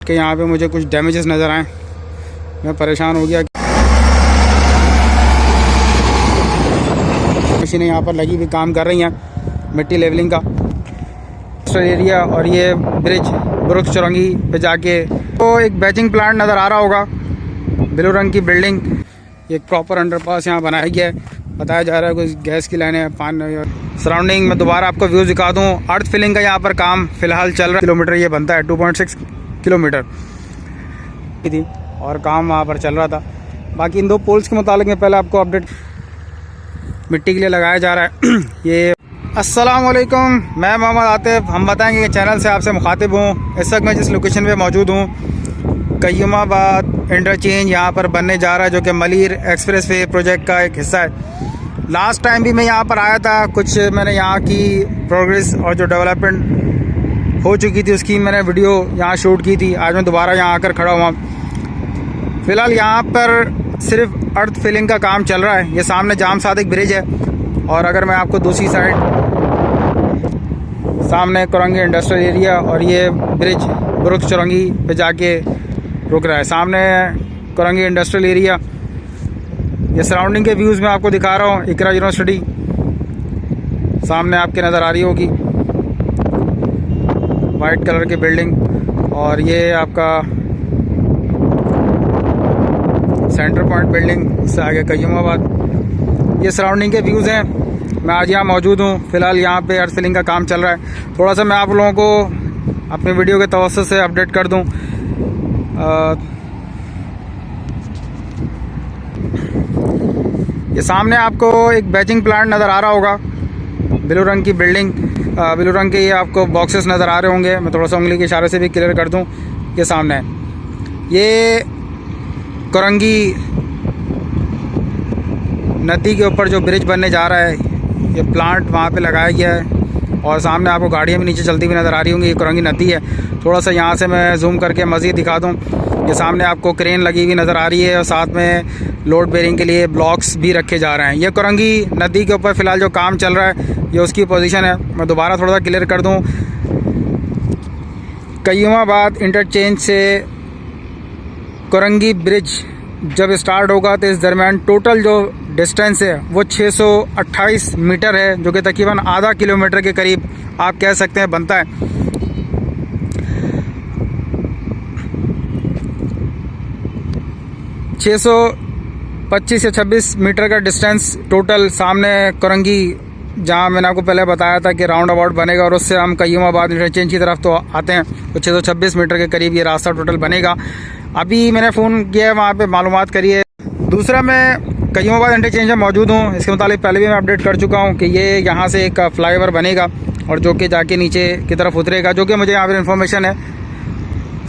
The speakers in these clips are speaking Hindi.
कि यहाँ पे मुझे कुछ डैमेजेस नज़र आए। मैं परेशान हो गया। मशीनें यहाँ पर लगी हुई काम कर रही हैं मिट्टी लेवलिंग का एरिया। और ये ब्रिज ब्रुक्स चौरंगी पे जाके तो एक बैचिंग प्लांट नज़र आ रहा होगा, ब्लू रंग की बिल्डिंग। एक प्रॉपर अंडरपास यहाँ बनाया गया है। बताया जा रहा है कुछ गैस की लाइनें, पानी सराउंडिंग में। दोबारा आपको व्यू दिखा दूँ। अर्थ फिलिंग का यहाँ पर काम फिलहाल चल रहा है। किलोमीटर ये बनता है 2.6 किलोमीटर थी और काम वहाँ पर चल रहा था। बाकी इन दो पोल्स के मुताबिक मैं पहले आपको अपडेट मिट्टी के लिए लगाया जा रहा है। ये अस्सलाम वालेकुम, मैं मोहम्मद आतिफ। हम बताएंगे कि चैनल से आपसे मुखातिब हूँ। इस वक्त मैं जिस लोकेशन पे मौजूद हूँ, कयूमाबाद इंटरचेंज यहाँ पर बनने जा रहा है, जो कि मलीर एक्सप्रेस वे प्रोजेक्ट का एक हिस्सा है। लास्ट टाइम भी मैं यहाँ पर आया था, कुछ मैंने यहाँ की प्रोग्रेस और जो डेवलपमेंट हो चुकी थी उसकी मैंने वीडियो यहाँ शूट की थी। आज मैं दोबारा यहाँ आकर खड़ा हुआ। फ़िलहाल यहाँ पर सिर्फ अर्थ फिलिंग का काम चल रहा है। ये सामने जाम सादिक ब्रिज है और अगर मैं आपको दूसरी साइड सामने कोरंगी इंडस्ट्रियल एरिया और ये ब्रिज ब्रुक्स चौरंगी पे जाके रुक रहा है। सामने कोरंगी इंडस्ट्रियल एरिया। ये सराउंडिंग के व्यूज़ मैं आपको दिखा रहा हूँ। इकरा यूनिवर्सिटी सामने आपके नज़र आ रही होगी, वाइट कलर की बिल्डिंग। और ये आपका सेंटर पॉइंट बिल्डिंग, इससे आगे कयूमाबाद। ये सराउंडिंग के व्यूज़ हैं। मैं आज यहाँ मौजूद हूँ। फ़िलहाल यहाँ पे अर्थ फिलिंग का काम चल रहा है। थोड़ा सा मैं आप लोगों को अपनी वीडियो के तवज्जुह से अपडेट कर दूँ। ये सामने आपको एक बैचिंग प्लांट नज़र आ रहा होगा, ब्लू रंग की बिल्डिंग, ब्लू रंग के ये आपको बॉक्सेस नज़र आ रहे होंगे। मैं थोड़ा सा उंगली के इशारे से भी क्लियर कर दूं। ये सामने है, ये कोरंगी नदी के ऊपर जो ब्रिज बनने जा रहा है, ये प्लांट वहाँ पे लगाया गया है। और सामने आपको गाड़ियाँ भी नीचे चलती हुई नज़र आ रही होंगी। ये कोरंगी नदी है। थोड़ा सा यहाँ से मैं जूम करके मज़ीद दिखा दूँ। ये सामने आपको क्रेन लगी हुई नज़र आ रही है और साथ में लोड बेरिंग के लिए ब्लॉक्स भी रखे जा रहे हैं। ये कोरंगी नदी के ऊपर फ़िलहाल जो काम चल रहा है, ये उसकी पोजीशन है। मैं दोबारा थोड़ा सा क्लियर कर दूं। कयूमाबाद इंटरचेंज से कोरंगी ब्रिज जब स्टार्ट होगा तो इस दरमियान टोटल जो डिस्टेंस है वो 628 मीटर है, जो कि तकरीबन आधा किलोमीटर के करीब आप कह सकते हैं बनता है। छः सौ 25 से 26 मीटर का डिस्टेंस टोटल। सामने कोरंगी जहाँ मैंने आपको पहले बताया था कि राउंड अबाउट बनेगा और उससे हम कयूमाबाद इंटरचेंज की तरफ तो आते हैं, तो 626 मीटर के करीब ये रास्ता टोटल बनेगा। अभी मैंने फ़ोन किया है, वहाँ पे मालूमात करिए। दूसरा, मैं कयूमाबाद इंटरचेंज में मौजूद हूँ। इसके मुताबिक पहले भी मैं अपडेट कर चुका हूँ कि ये यहाँ से एक फ्लाईओवर बनेगा और जो कि जाके नीचे की तरफ उतरेगा, जो कि मुझे यहाँ पर इन्फॉर्मेशन है।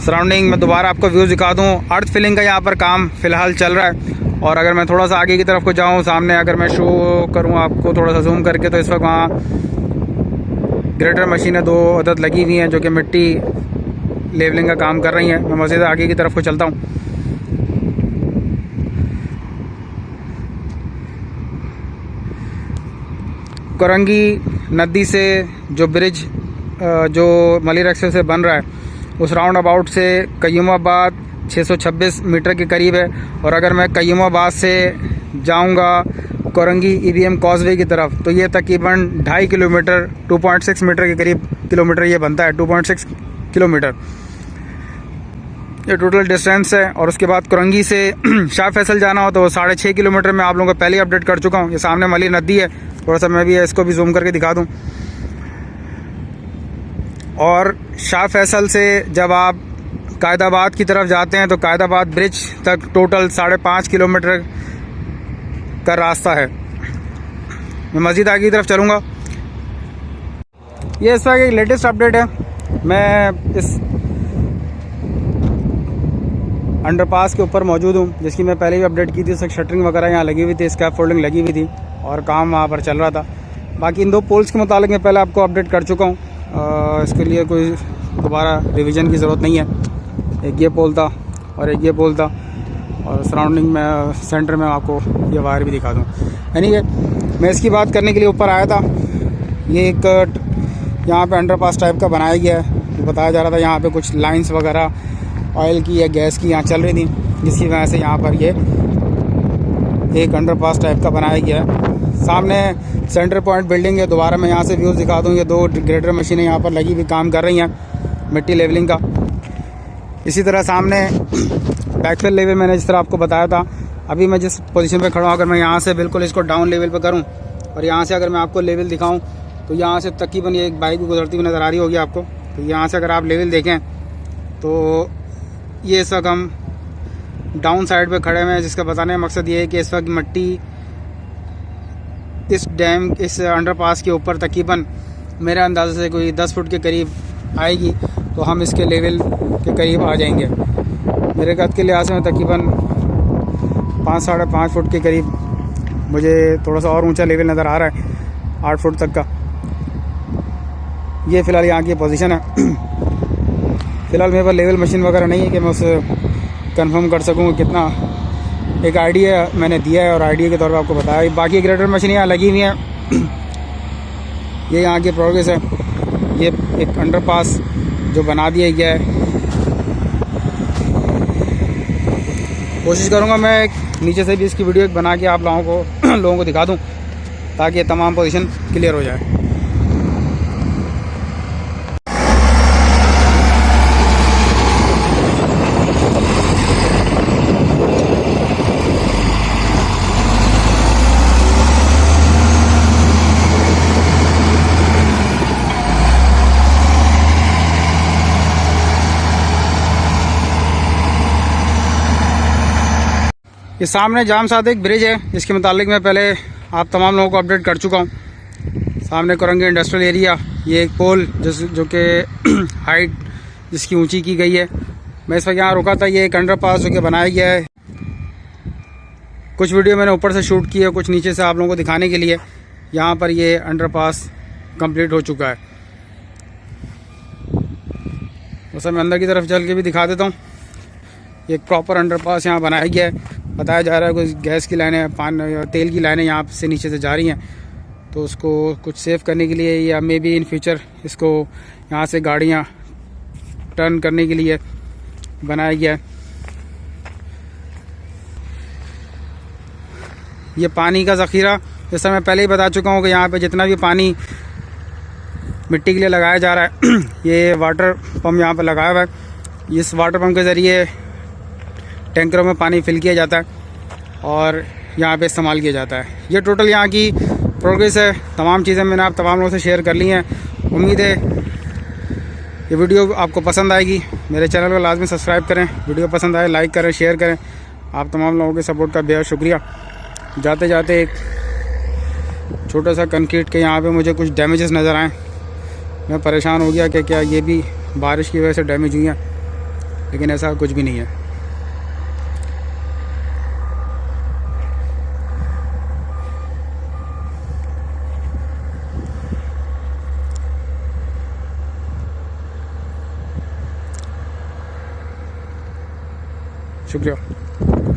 सराउंडिंग में दोबारा आपको व्यूज़ दिखा दूँ। अर्थ फिलिंग का यहाँ पर काम फ़िलहाल चल रहा है। और अगर मैं थोड़ा सा आगे की तरफ को जाऊँ, सामने अगर मैं शो करूँ आपको थोड़ा सा जूम करके, तो इस वक्त वहाँ ग्रेटर मशीनें 2 अदद लगी हुई हैं जो कि मिट्टी लेवलिंग का काम कर रही हैं। मैं मज़ीद आगे की तरफ को चलता हूँ। कोरंगी नदी से जो ब्रिज जो मलीर एक्सप्रेस से बन रहा है, उस राउंड अबाउट से कयूमाबाद 626 मीटर के करीब है। और अगर मैं कयूमाबाद से जाऊंगा कोरंगी EBM कॉजवे की तरफ, तो ये तकरीबन 2.5 किलोमीटर 2.6 मीटर के करीब किलोमीटर ये बनता है। 2.6 किलोमीटर ये टोटल डिस्टेंस है। और उसके बाद कोरंगी से शाह फैसल जाना हो तो वो 6.5 किलोमीटर में आप लोगों को पहले ही अपडेट कर चुका हूँ। ये सामने मलीर नदी है। थोड़ा सा मैं भी इसको भी जूम करके दिखा दूँ। और शाह फैसल से जब आप कायदाबाद की तरफ जाते हैं तो कायदाबाद ब्रिज तक टोटल 5.5 किलोमीटर का रास्ता है। मैं मज़ीद आगे की तरफ चलूँगा। ये इस वक्त एक लेटेस्ट अपडेट है। मैं इस अंडरपास के ऊपर मौजूद हूँ, जिसकी मैं पहले भी अपडेट की थी। उससे शटरिंग वगैरह यहाँ लगी हुई थी, स्कैप फोल्डिंग लगी हुई थी और काम वहाँ पर चल रहा था। बाकी इन 2 पोल्स के मुताबिक मैं पहले आपको अपडेट कर चुका हूँ। इसके लिए कोई दोबारा रिवीजन की ज़रूरत नहीं है। एक ये पोल था और एक ये पोल था और सराउंडिंग में सेंटर में आपको ये वायर भी दिखा दूँ। एनीवे, मैं इसकी बात करने के लिए ऊपर आया था। ये एक यहाँ पे अंडरपास टाइप का बनाया गया है। बताया जा रहा था यहाँ पे कुछ लाइंस वगैरह ऑयल की या गैस की यहाँ चल रही थी, जिसकी वजह से यहाँ पर ये एक अंडरपास टाइप का बनाया गया है। सामने सेंटर पॉइंट बिल्डिंग है। दोबारा मैं यहाँ से व्यूज़ दिखा दूँ। ये 2 ग्रेडर मशीनें यहाँ पर लगी हुई काम कर रही हैं मिट्टी लेवलिंग का। इसी तरह सामने बैकफिल लेवल मैंने जिस तरह आपको बताया था, अभी मैं जिस पोजीशन पे खड़ा हूँ, अगर मैं यहाँ से बिल्कुल इसको डाउन लेवल पे करूँ और यहाँ से अगर मैं आपको लेवल दिखाऊँ तो यहाँ से तकरीबन ये एक बाइक भी गुजरती हुई नज़र आ रही होगी आपको। तो यहाँ से अगर आप लेवल देखें तो ये इस वक्त हम डाउन साइड पे खड़े हुए हैं, जिसका बताने का मकसद ये है कि इस वक्त मिट्टी इस डैम, इस अंडरपास के ऊपर तकरीबन मेरे अंदाज़े से कोई 10 फुट के करीब आएगी, तो हम इसके लेवल के करीब आ जाएंगे। मेरे कद के लिहाज से तकरीबन 5-5.5 फुट के करीब मुझे थोड़ा सा और ऊंचा लेवल नज़र आ रहा है, 8 फुट तक का। ये फ़िलहाल यहाँ की पोजीशन है। फ़िलहाल मेरे पास लेवल मशीन वगैरह नहीं है कि मैं उसे कंफर्म कर सकूँ कितना। एक आइडिया मैंने दिया है और आइडिया के तौर पर आपको बताया। बाकी ग्रेडर मशीन यहाँ लगी हुई हैं। ये यहाँ की प्रोग्रेस है। ये एक अंडरपास जो बना दिया गया है। कोशिश करूँगा मैं नीचे से भी इसकी वीडियो बना के आप लोगों को दिखा दूँ, ताकि ये तमाम पोजीशन क्लियर हो जाए। ये सामने जाम सादिक ब्रिज है, इसके मुतालिक मैं पहले आप तमाम लोगों को अपडेट कर चुका हूँ। सामने कोरंगी इंडस्ट्रियल एरिया, ये एक पोल जो कि हाइट जिसकी ऊंची की गई है। मैं इस वक्त यहाँ रुका था। ये एक अंडरपास जो कि बनाया गया है। कुछ वीडियो मैंने ऊपर से शूट की है, कुछ नीचे से आप लोगों को दिखाने के लिए। यहाँ पर ये अंडरपास कंप्लीट हो चुका है। वैसे मैं अंदर की तरफ चल के भी दिखा देता हूँ। ये प्रॉपर अंडरपास यहाँ बनाया गया है। बताया जा रहा है कुछ गैस की लाइनें, तेल की लाइनें यहाँ से नीचे से जा रही हैं, तो उसको कुछ सेव करने के लिए या मे बी इन फ्यूचर इसको यहाँ से गाड़ियाँ टर्न करने के लिए बनाया गया है। ये पानी का ज़ख़ीरा, जैसा मैं पहले ही बता चुका हूँ कि यहाँ पे जितना भी पानी मिट्टी के लिए लगाया जा रहा है ये वाटर पम्प यहाँ पर लगाया हुआ है। इस वाटर पम्प के ज़रिए टैंकरों में पानी फिल किया जाता है और यहाँ पे इस्तेमाल किया जाता है। ये टोटल यहाँ की प्रोग्रेस है। तमाम चीज़ें मैंने आप तमाम लोगों से शेयर कर ली हैं। उम्मीद है ये वीडियो आपको पसंद आएगी। मेरे चैनल को लाजमी सब्सक्राइब करें। वीडियो पसंद आए लाइक करें, शेयर करें। आप तमाम लोगों के सपोर्ट का बेहद शुक्रिया। जाते जाते एक छोटा सा कंक्रीट के यहाँ पे मुझे कुछ डैमेजेस नज़र आए। मैं परेशान हो गया कि क्या ये भी बारिश की वजह से डैमेज हुई हैं, लेकिन ऐसा कुछ भी नहीं है। शुक्रिया।